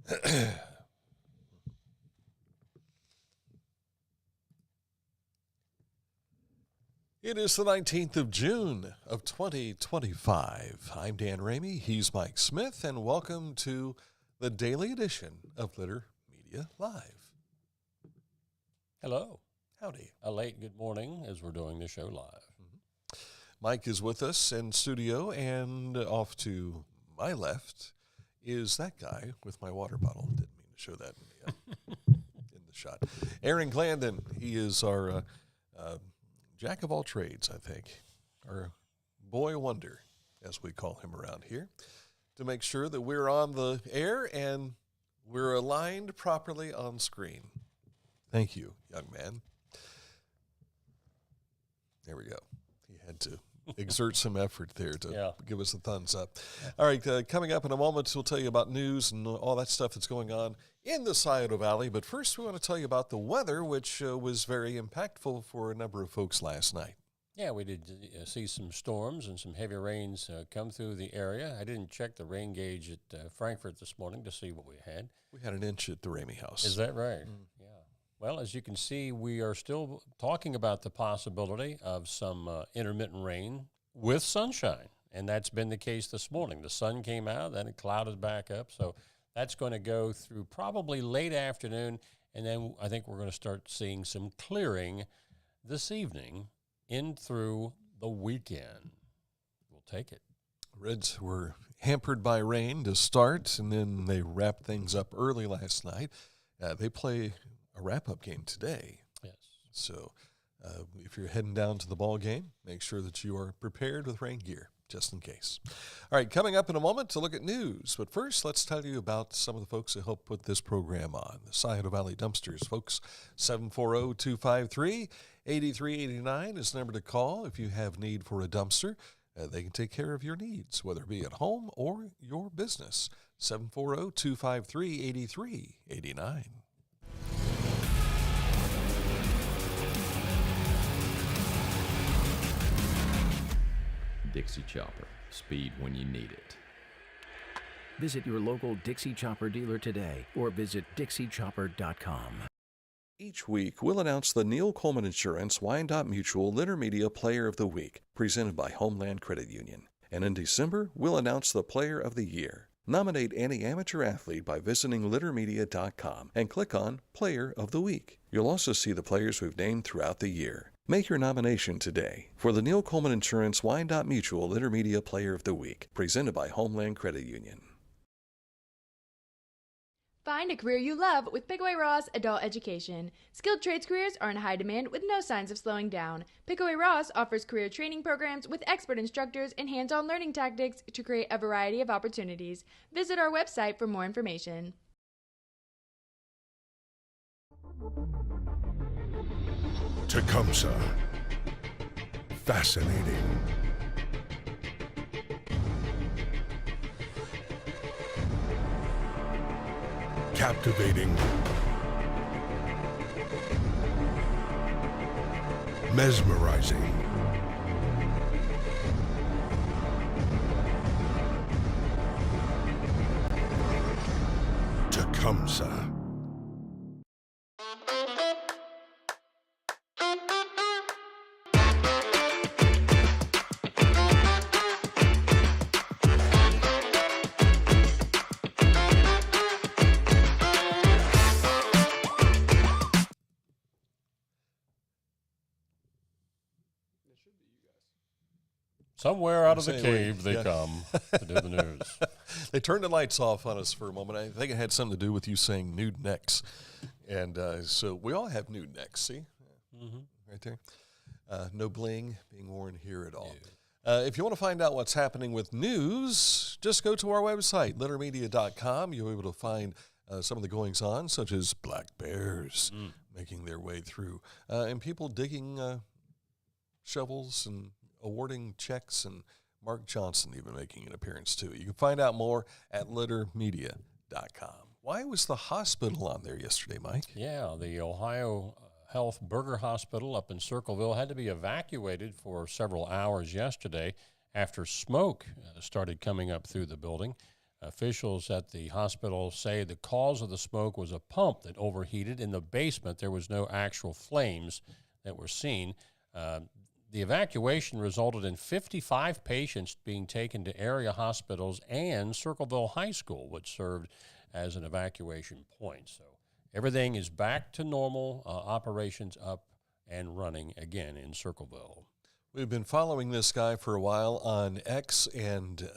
It is the 19th of June of 2025. I'm Dan Ramey, he's Mike Smith, and welcome to the daily edition of Litter Media Live. Hello. Howdy. A late good morning as we're doing the show live. Mike is with us in studio, and off to my left is that guy with my water bottle. Didn't mean to show that in the shot. Aaron Glandon, he is our jack of all trades, I think, or boy wonder, as we call him around here, to make sure that we're on the air and we're aligned properly on screen. Thank you, young man. There we go. He had to exert some effort there to give us a thumbs up. All right, coming up in a moment, we'll tell you about news and all that stuff that's going on in the Scioto Valley. But first, we want to tell you about the weather, which was very impactful for a number of folks last night. Yeah, we did see some storms and some heavy rains come through the area. I didn't check the rain gauge at Frankfort this morning to see what we had. We had an inch at the Ramey house. Is that right? Yeah. Well, as you can see, we are still talking about the possibility of some intermittent rain with sunshine, and that's been the case this morning. The sun came out, then it clouded back up, so that's going to go through probably late afternoon, and then I think we're going to start seeing some clearing this evening in through the weekend. We'll take it. Reds were hampered by rain to start, and then they wrapped things up early last night. They play a wrap-up game today. Yes. So if you're heading down to the ball game, make sure that you are prepared with rain gear, just in case. All right, coming up in a moment to look at news. But first, let's tell you about some of the folks who helped put this program on. The Scioto Valley Dumpsters, folks. 740-253-8389 is the number to call if you have need for a dumpster. They can take care of your needs, whether it be at home or your business. 740-253-8389. Dixie Chopper. Speed when you need it. Visit your local Dixie Chopper dealer today or visit DixieChopper.com. Each week, we'll announce the Neil Coleman Insurance Wyandotte Mutual Litter Media Player of the Week, presented by Homeland Credit Union. And in December, we'll announce the Player of the Year. Nominate any amateur athlete by visiting littermedia.com and click on Player of the Week. You'll also see the players we've named throughout the year. Make your nomination today for the Neil Coleman Insurance Wyandotte Mutual Litter Media Player of the Week, presented by Homeland Credit Union. Find a career you love with Pickaway Ross Adult Education. Skilled trades careers are in high demand with no signs of slowing down. Pickaway Ross offers career training programs with expert instructors and hands-on learning tactics to create a variety of opportunities. Visit our website for more information. Tecumseh. Fascinating. Captivating. Mesmerizing. Tecumseh. Somewhere out of the cave they come to do the news. They turned the lights off on us for a moment. I think it had something to do with you saying nude necks. And so we all have nude necks, see? Right there. No bling being worn here at all. If you want to find out what's happening with news, just go to our website, littermedia.com. You'll be able to find some of the goings-on, such as black bears making their way through, and people digging shovels and awarding checks, and Mark Johnson even making an appearance too. You can find out more at littermedia.com. Why was the hospital on there yesterday, Mike? Yeah, the OhioHealth Berger Hospital up in Circleville had to be evacuated for several hours yesterday after smoke started coming up through the building. Officials at the hospital say the cause of the smoke was a pump that overheated in the basement. There was no actual flames that were seen. The evacuation resulted in 55 patients being taken to area hospitals and Circleville High School, which served as an evacuation point. So everything is back to normal, operations up and running again in Circleville. We've been following this guy for a while on X, and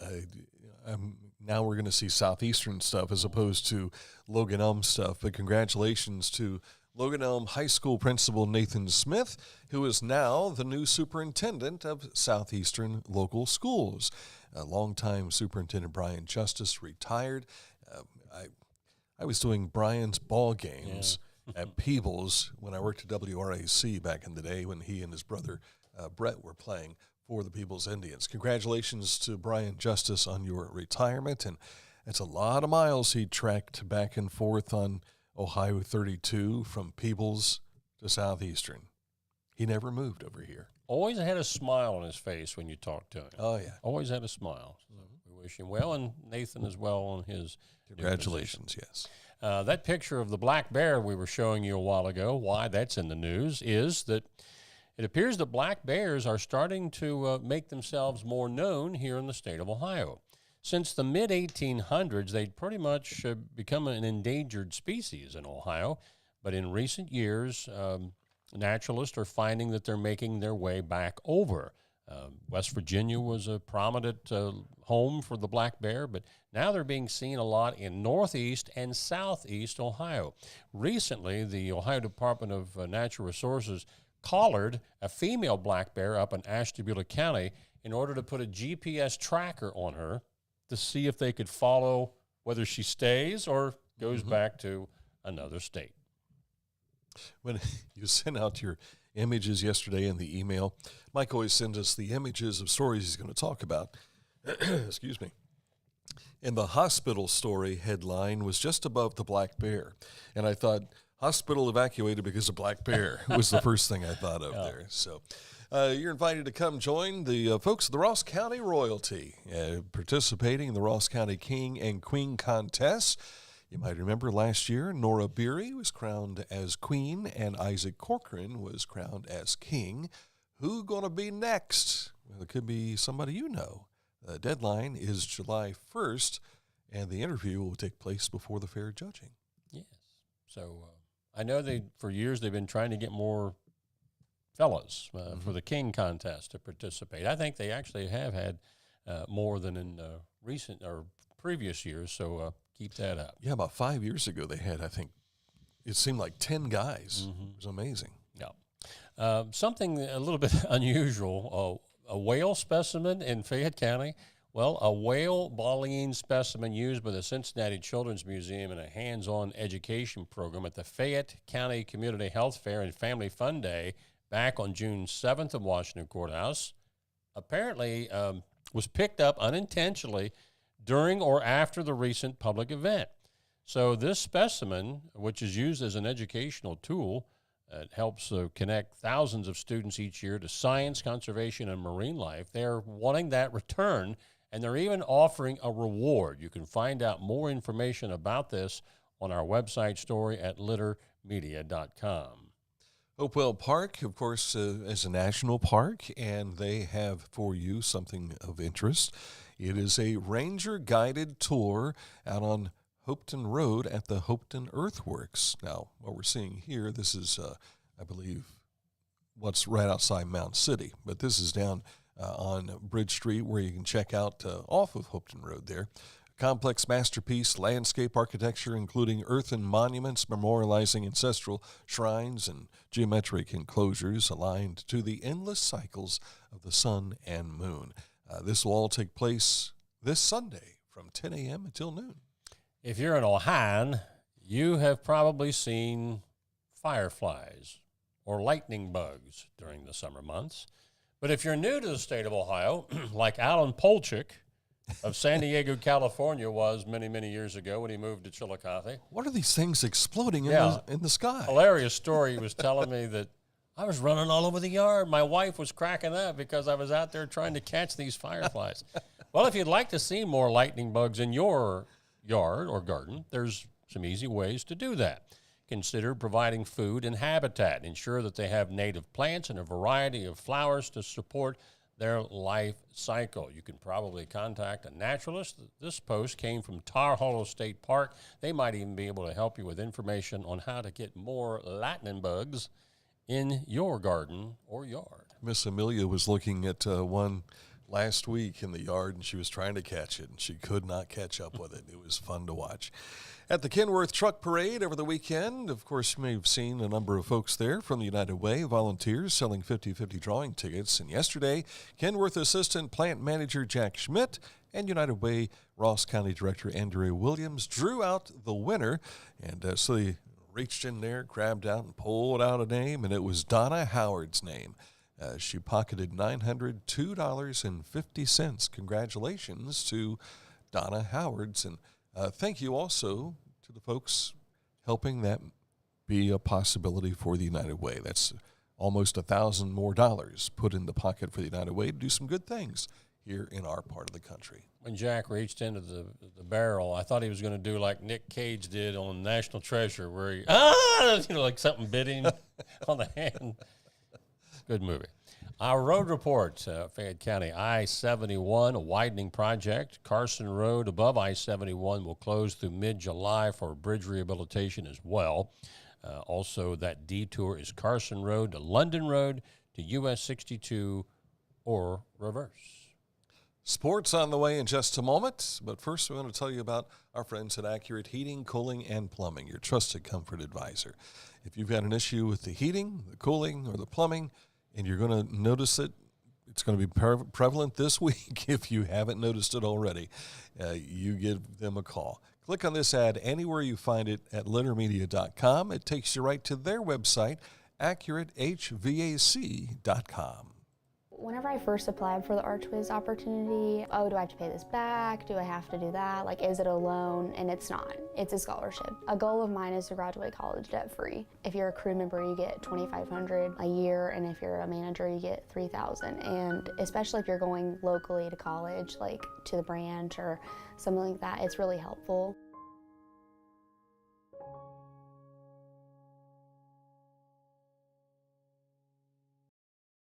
now we're going to see Southeastern stuff as opposed to Logan Elm stuff. But congratulations to Logan Elm High School Principal Nathan Smith, who is now the new superintendent of Southeastern Local Schools. Longtime Superintendent Brian Justice retired. I was doing Brian's ball games at Peebles when I worked at WRAC back in the day when he and his brother Brett were playing for the Peebles Indians. Congratulations to Brian Justice on your retirement, and it's a lot of miles he tracked back and forth on Ohio 32 from Peebles to Southeastern. He never moved over here. Always had a smile on his face when you talked to him. Oh, yeah. Always had a smile. So we wish him well, and Nathan as well on his Congratulations, yes. That picture of the black bear we were showing you a while ago, why that's in the news, is that it appears that black bears are starting to make themselves more known here in the state of Ohio. Since the mid-1800s, they'd pretty much become an endangered species in Ohio, but in recent years, naturalists are finding that they're making their way back over. West Virginia was a prominent home for the black bear, but now they're being seen a lot in northeast and southeast Ohio. Recently, the Ohio Department of Natural Resources collared a female black bear up in Ashtabula County in order to put a GPS tracker on her to see if they could follow whether she stays or goes back to another state. When you sent out your images yesterday in the email, Mike always sends us the images of stories he's going to talk about. Excuse me. And the hospital story headline was just above the black bear. And I thought, hospital evacuated because of black bear was the first thing I thought of there. So you're invited to come join the folks of the Ross County Royalty participating in the Ross County King and Queen contest. You might remember last year, Nora Beery was crowned as queen and Isaac Corcoran was crowned as king. Who going to be next? Well, it could be somebody you know. The deadline is July 1st, and the interview will take place before the fair judging. Yes. So I know for years they've been trying to get more fellas for the King contest to participate. I think they actually have had more than in recent or previous years, so keep that up. Yeah, about 5 years ago they had, I think, it seemed like 10 guys. It was amazing. Yeah. Something a little bit unusual, a whale specimen in Fayette County. Well, a whale baleen specimen used by the Cincinnati Children's Museum in a hands-on education program at the Fayette County Community Health Fair and Family Fun Day back on June 7th in Washington Courthouse, apparently was picked up unintentionally during or after the recent public event. So this specimen, which is used as an educational tool, it helps connect thousands of students each year to science, conservation, and marine life. They're wanting that return, and they're even offering a reward. You can find out more information about this on our website story at littermedia.com. Hopewell Park, of course, is a national park, and they have for you something of interest. It is a ranger-guided tour out on Hopeton Road at the Hopeton Earthworks. Now, what we're seeing here, this is, I believe, what's right outside Mound City, but this is down on Bridge Street where you can check out off of Hopeton Road there. Complex masterpiece landscape architecture, including earthen monuments memorializing ancestral shrines and geometric enclosures aligned to the endless cycles of the sun and moon. This will all take place this Sunday from 10 a.m. until noon. If you're an Ohioan, you have probably seen fireflies or lightning bugs during the summer months. But if you're new to the state of Ohio, like Alan Polchik of San Diego, California was many, many years ago when he moved to Chillicothe. What are these things exploding in the sky? Hilarious story. He was telling me that I was running all over the yard. My wife was cracking up because I was out there trying to catch these fireflies. Well, if you'd like to see more lightning bugs in your yard or garden, there's some easy ways to do that. Consider providing food and habitat. Ensure that they have native plants and a variety of flowers to support their life cycle. You can probably contact a naturalist. This post came from Tar Hollow State Park. They might even be able to help you with information on how to get more lightning bugs in your garden or yard. Miss Amelia was looking at one last week in the yard, and she was trying to catch it, and she could not catch up with it. It was fun to watch. At the Kenworth Truck Parade over the weekend, of course, you may have seen a number of folks there from the United Way, volunteers selling 50/50 drawing tickets. And yesterday, Kenworth Assistant Plant Manager Jack Schmidt and United Way Ross County Director Andrea Williams drew out the winner. And so they reached in there, grabbed out, and pulled out a name, and it was Donna Howard's name. She pocketed $902.50. Congratulations to Donna Howard's. And thank you also to the folks helping that be a possibility for the United Way. That's almost $1,000 more put in the pocket for the United Way to do some good things here in our part of the country. When Jack reached into the barrel, I thought he was going to do like Nick Cage did on National Treasure, where he, like something bit him on the hand. Good movie. Our road report, Fayette County, I-71, a widening project. Carson Road above I-71 will close through mid-July for bridge rehabilitation as well. Also, that detour is Carson Road to London Road to US 62 or reverse. Sports on the way in just a moment, but first we want to tell you about our friends at Accurate Heating, Cooling, and Plumbing, your trusted comfort advisor. If you've got an issue with the heating, the cooling, or the plumbing, and you're going to notice it, it's going to be prevalent this week if you haven't noticed it already, you give them a call. Click on this ad anywhere you find it at littermedia.com. It takes you right to their website, AccurateHVAC.com. Whenever I first applied for the ArchWiz opportunity, do I have to pay this back? Do I have to do that? Like, is it a loan? And it's not. It's a scholarship. A goal of mine is to graduate college debt-free. If you're a crew member, you get $2,500 a year, and if you're a manager, you get $3,000. And especially if you're going locally to college, like to the branch or something like that, it's really helpful.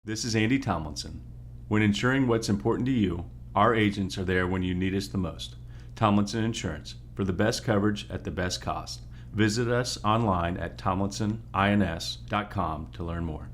This is Andy Tomlinson. When ensuring what's important to you, our agents are there when you need us the most. Tomlinson Insurance, for the best coverage at the best cost. Visit us online at tomlinsonins.com to learn more.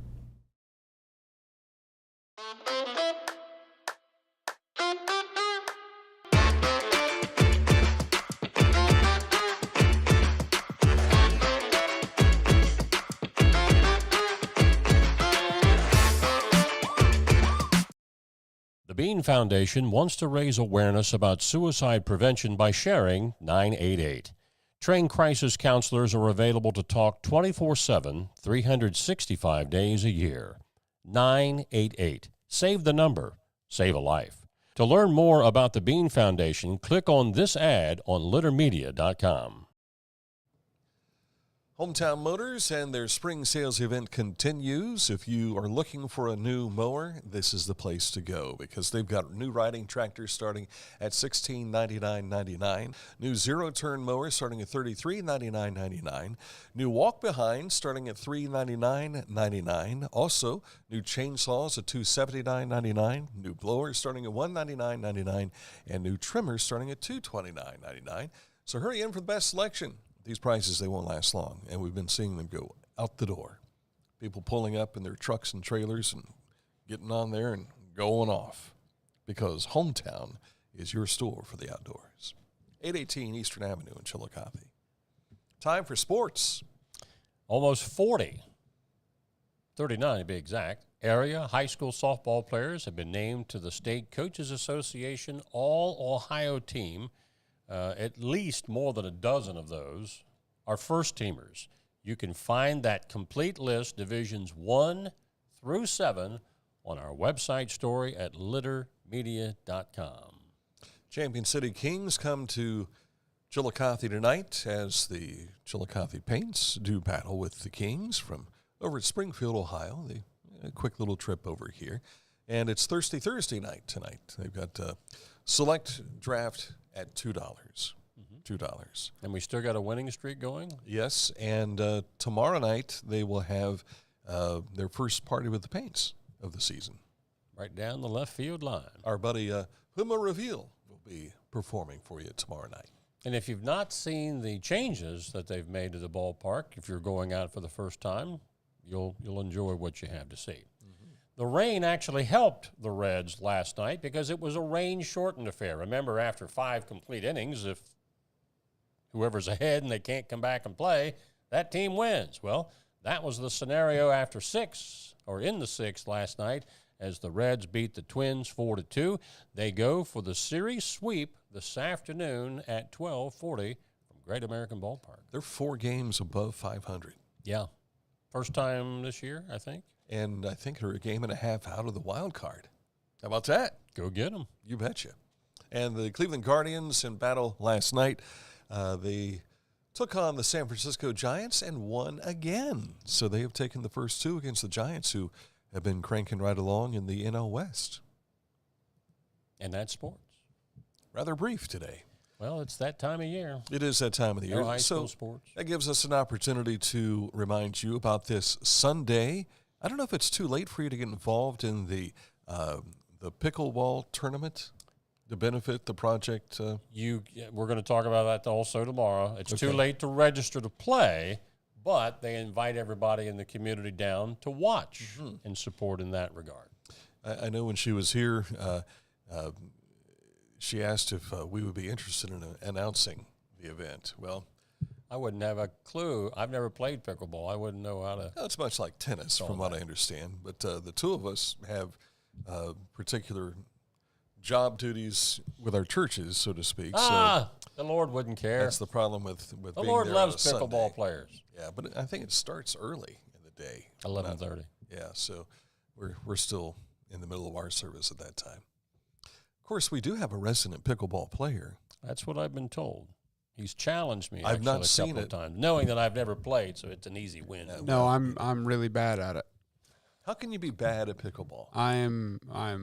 The Bean Foundation wants to raise awareness about suicide prevention by sharing 988. Trained crisis counselors are available to talk 24/7, 365 days a year. 988. Save the number. Save a life. To learn more about the Bean Foundation, click on this ad on littermedia.com. Hometown Motors and their spring sales event continues. If you are looking for a new mower, this is the place to go because they've got new riding tractors starting at $1699.99, new zero-turn mowers starting at $3399.99, new walk-behinds starting at $399.99, also new chainsaws at $279.99, new blowers starting at $199.99, and new trimmers starting at $229.99. So hurry in for the best selection. These prices, they won't last long, and we've been seeing them go out the door. People pulling up in their trucks and trailers and getting on there and going off because Hometown is your store for the outdoors. 818 Eastern Avenue in Chillicothe. Time for sports. Almost 40, 39 to be exact, area high school softball players have been named to the State Coaches Association All-Ohio team. At least more than a dozen of those are first-teamers. You can find that complete list, Divisions 1 through 7, on our website story at littermedia.com. Champion City Kings come to Chillicothe tonight as the Chillicothe Paints do battle with the Kings from over at Springfield, Ohio. A quick little trip over here. And it's Thirsty Thursday night tonight. They've got Select draft at $2. $2. And we still got a winning streak going? Yes, and tomorrow night they will have their first party with the Paints of the season. Right down the left field line. Our buddy Puma Reveal will be performing for you tomorrow night. And if you've not seen the changes that they've made to the ballpark, if you're going out for the first time, you'll enjoy what you have to see. The rain actually helped the Reds last night because it was a rain-shortened affair. Remember, after 5 complete innings, if whoever's ahead and they can't come back and play, that team wins. Well, that was the scenario after 6, or in the 6th last night, as the Reds beat the Twins 4-2. They go for the series sweep this afternoon at 12:40 from Great American Ballpark. They're 4 games above 500. Yeah. First time this year, I think. And I think they're a game and a half out of the wild card. How about that? Go get them. You betcha. And the Cleveland Guardians in battle last night, they took on the San Francisco Giants and won again. So they have taken the first 2 against the Giants, who have been cranking right along in the NL West. And that's sports. Rather brief today. Well, it's that time of year. It is that time of the year. No high school So sports. that gives us an opportunity to remind you about this Sunday. I don't know if it's too late for you to get involved in the pickleball tournament to benefit the project. We're going to talk about that also tomorrow. It's too late to register to play, but they invite everybody in the community down to watch and support in that regard. I know when she was here, she asked if we would be interested in announcing the event. Well, I wouldn't have a clue. I've never played pickleball. I wouldn't know how to. it's much like tennis, from what I understand. But the two of us have particular job duties with our churches, so to speak. So the Lord wouldn't care. that's the problem with The being Lord there loves on a pickleball Sunday. players. Yeah, but I think it starts early in the day. 11:30. Yeah, so we're still in the middle of our service at that time. Of course, we do have a resident pickleball player. That's what I've been told. He's challenged me. I've not actually, seen a couple it. of times, knowing that I've never played, so it's an easy win. No, I'm really bad at it. How can you be bad at pickleball? I'm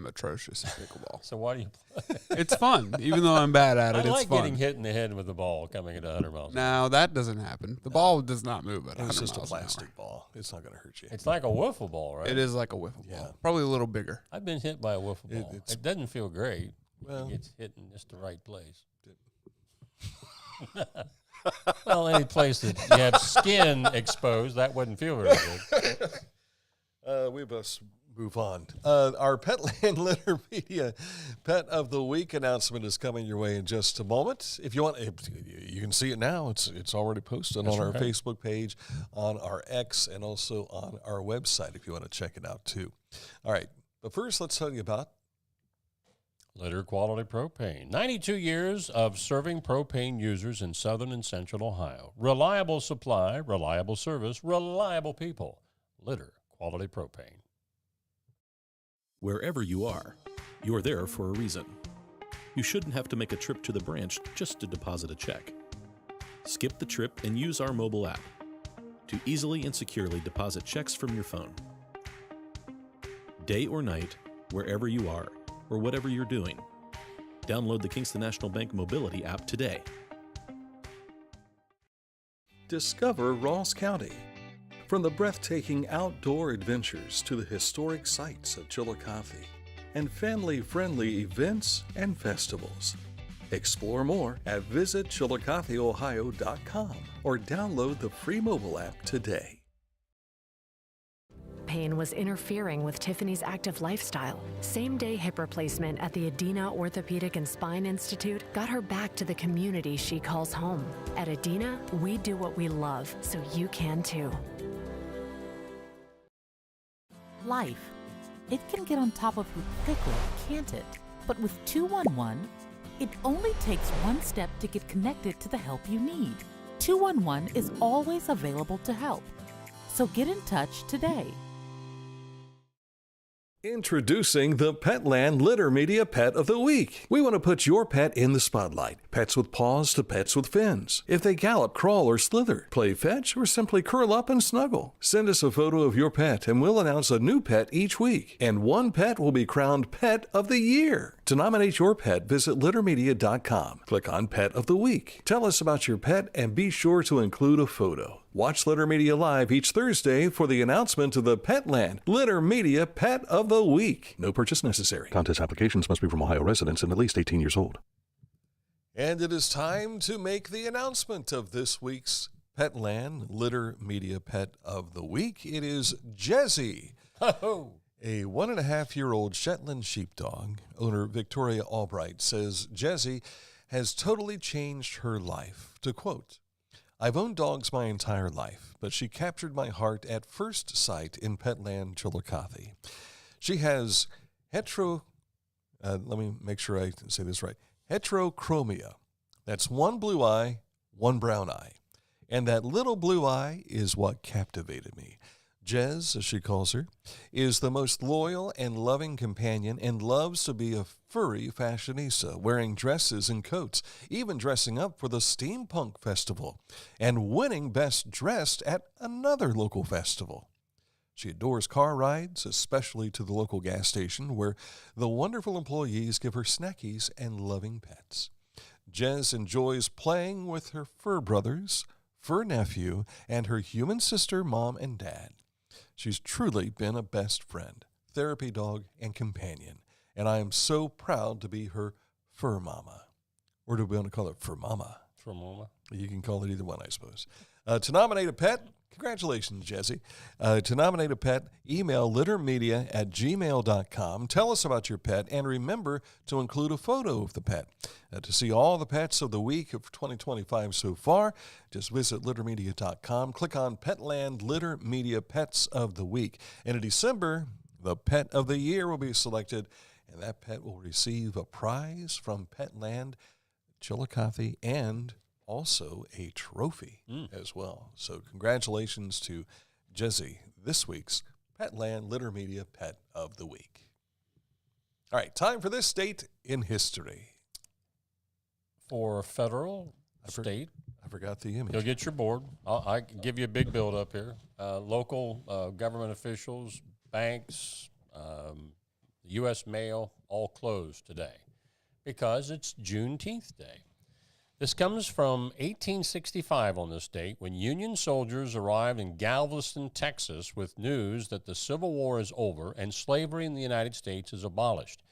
atrocious at pickleball. So why do you play? It's fun, even though I'm bad at it. I It's like fun. getting hit in the head with the ball coming at 100 miles. No, that doesn't happen. The ball does not move at 100 It's just a miles an hour. plastic ball. It's not going to hurt you. It's like a wiffle ball, right? It is like a wiffle Yeah. ball. Probably a little bigger. I've been hit by a wiffle ball. it's- It doesn't feel great. Well- It gets hit in just the right place. Well, any place that you have skin exposed, that wouldn't feel very good. We must move on. Our Petland Litter Media Pet of the Week announcement is coming your way in just a moment. If you want, you can see it now. It's already posted on our Facebook page, on our X, and also on our website if you want to check it out too. All right, but first let's tell you about Litter Quality Propane. 92 years of serving propane users in southern and central Ohio. Reliable supply, reliable service, reliable people. Litter Quality Propane. Wherever you are, you're there for a reason. You shouldn't have to make a trip to the branch just to deposit a check. Skip the trip and use our mobile app to easily and securely deposit checks from your phone. Day or night, wherever you are, or whatever you're doing, download the Kingston National Bank Mobility app today. Discover Ross County. From the breathtaking outdoor adventures to the historic sights of Chillicothe and family-friendly events and festivals. Explore more at visitchillicotheohio.com or download the free mobile app today. Pain was interfering with Tiffany's active lifestyle. Same-day hip replacement at the Adina Orthopedic and Spine Institute got her back to the community she calls home. At Adina, we do what we love, so you can too. Life. It can get on top of you quickly, can't it? But with 211, it only takes one step to get connected to the help you need. 211 is always available to help. So get in touch today. Introducing the Petland Litter Media Pet of the Week. We want to put your pet in the spotlight. Pets with paws to pets with fins. If they gallop, crawl, or slither, play fetch, or simply curl up and snuggle. Send us a photo of your pet and we'll announce a new pet each week. And one pet will be crowned Pet of the Year. To nominate your pet, visit littermedia.com. Click on Pet of the Week. Tell us about your pet and be sure to include a photo. Watch Litter Media Live each Thursday for the announcement of the Petland Litter Media Pet of the Week. No purchase necessary. Contest applications must be from Ohio residents and at least 18 years old. And it is time to make the announcement of this week's Petland Litter Media Pet of the Week. It is Jessie, a 1.5-year-old Shetland sheepdog. Owner Victoria Albright says Jessie has totally changed her life. To quote, "I've owned dogs my entire life, but she captured my heart at first sight in Petland, Chillicothe. She has let me make sure I say this right, heterochromia. That's one blue eye, one brown eye. And that little blue eye is what captivated me. Jez, as she calls her, is the most loyal and loving companion and loves to be a furry fashionista, wearing dresses and coats, even dressing up for the Steampunk Festival, and winning Best Dressed at another local festival. She adores car rides, especially to the local gas station, where the wonderful employees give her snackies and loving pets. Jez enjoys playing with her fur brothers, fur nephew, and her human sister, mom, and dad. She's truly been a best friend, therapy dog, and companion, and I am so proud to be her fur mama. Or do we want to call it fur mama? Fur mama. You can call it either one, I suppose. To nominate a pet, congratulations, Jessie. To nominate a pet, email littermedia@gmail.com. Tell us about your pet, and remember to include a photo of the pet. To see all the pets of the week of 2025 so far, just visit littermedia.com. Click on Petland Litter Media Pets of the Week. And in December, the Pet of the Year will be selected, and that pet will receive a prize from Petland Chillicothe and also a trophy as well. So congratulations to Jessie, this week's Petland Litter Media Pet of the Week. All right, time for this date in history. For federal, state. I forgot the image. You'll get your board. I can give you a big build up here. Local government officials, banks, U.S. mail, all closed today because it's Juneteenth Day. This comes from 1865 on this date, when Union soldiers arrived in Galveston, Texas, with news that the Civil War is over and slavery in the United States is abolished.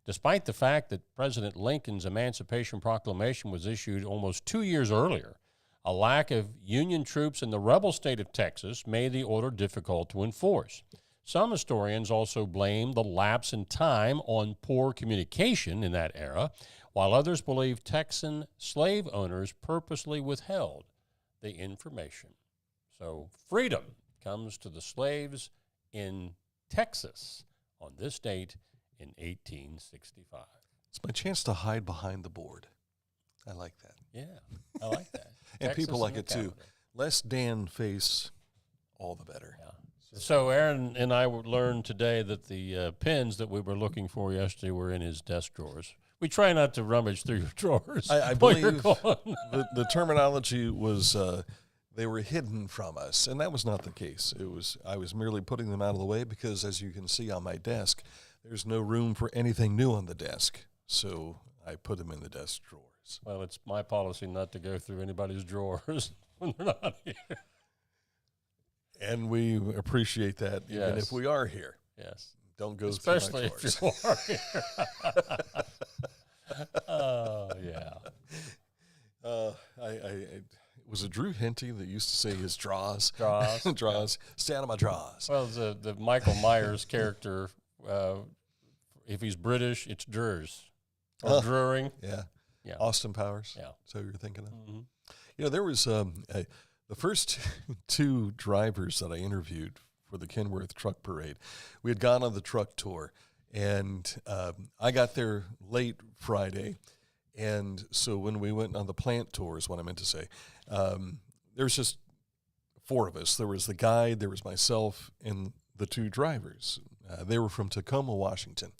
Despite the fact that President Lincoln's Emancipation Proclamation was issued almost 2 years earlier, a lack of Union troops in the rebel state of Texas made the order difficult to enforce. Some historians also blame the lapse in time on poor communication in that era, while others believe Texan slave owners purposely withheld the information. So freedom comes to the slaves in Texas on this date in 1865. It's my chance to hide behind the board. I like that. Yeah, I like that. And Texas people like in it the too. calendar. Less Dan face, all the better. Yeah. So Aaron and I learned today that the pins that we were looking for yesterday were in his desk drawers. We try not to rummage through your drawers. I while you're believe gone. the terminology was they were hidden from us, and that was not the case. I was merely putting them out of the way because, as you can see on my desk, there's no room for anything new on the desk, so I put them in the desk drawers. Well, it's my policy not to go through anybody's drawers when they're not here. And we appreciate that, even if we are here. Yes. Don't go especially through my if drawers. you are here. Oh, yeah. Was it Drew Henty that used to say his draws? Draws. Draws. Stay out of my draws. Well, the Michael Myers character, if he's British, it's Durs. Or Druring. Yeah. Yeah. Austin Powers. Yeah. So you're thinking of? Mm-hmm. You know, there was the first two drivers that I interviewed for the Kenworth Truck Parade. We had gone on the truck tour, and I got there late Friday. And so when we went on the plant tour is what I meant to say, there was just four of us. There was the guide, there was myself, and the two drivers. They were from Tacoma, Washington.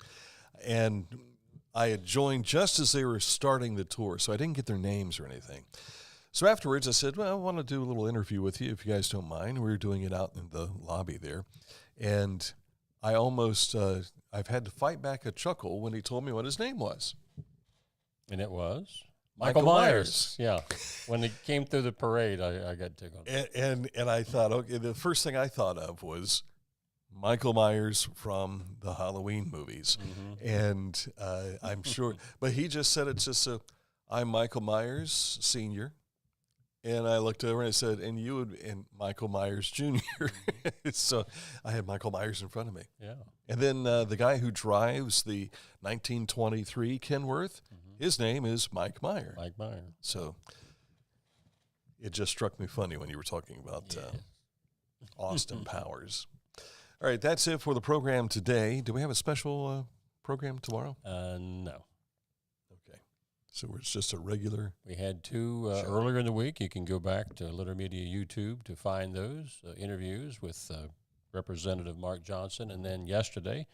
And I had joined just as they were starting the tour, so I didn't get their names or anything. So afterwards I said, well, I want to do a little interview with you if you guys don't mind. We were doing it out in the lobby there. And I almost, I've had to fight back a chuckle when he told me what his name was. And it was? Michael Myers. Yeah. When he came through the parade, I got tickled. And I thought, okay, the first thing I thought of was Michael Myers from the Halloween movies. And I'm sure, but he just said it's just I'm Michael Myers, Sr., and I looked over and I said, and you and Michael Myers Jr. So I had Michael Myers in front of me. Yeah. And then the guy who drives the 1923 Kenworth, his name is Mike Meyer. Mike Meyer. So it just struck me funny when you were talking about Austin Powers. All right, that's it for the program today. Do we have a special program tomorrow? No. Okay. So it's just a regular. We had two earlier in the week. You can go back to Litter Media YouTube to find those interviews with Representative Mark Johnson. And then yesterday,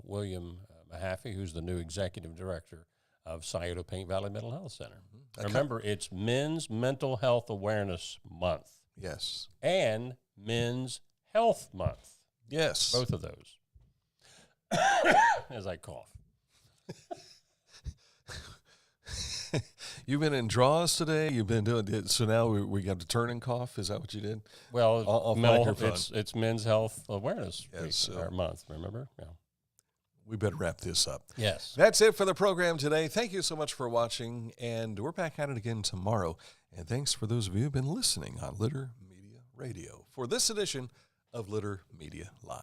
William Mahaffey, who's the new executive director of Scioto Paint Valley Mental Health Center. Remember, it's Men's Mental Health Awareness Month. Yes. And Men's Health Month. Yes. Both of those. As I cough. You've been in draws today. You've been doing it. So now we got to turn and cough. Is that what you did? Well, off microphone. It's Men's Health Awareness Yes, Week, or month, remember? Yeah. We better wrap this up. Yes. That's it for the program today. Thank you so much for watching, and we're back at it again tomorrow. And thanks for those of you who've been listening on Litter Media Radio for this edition of Litter Media Live.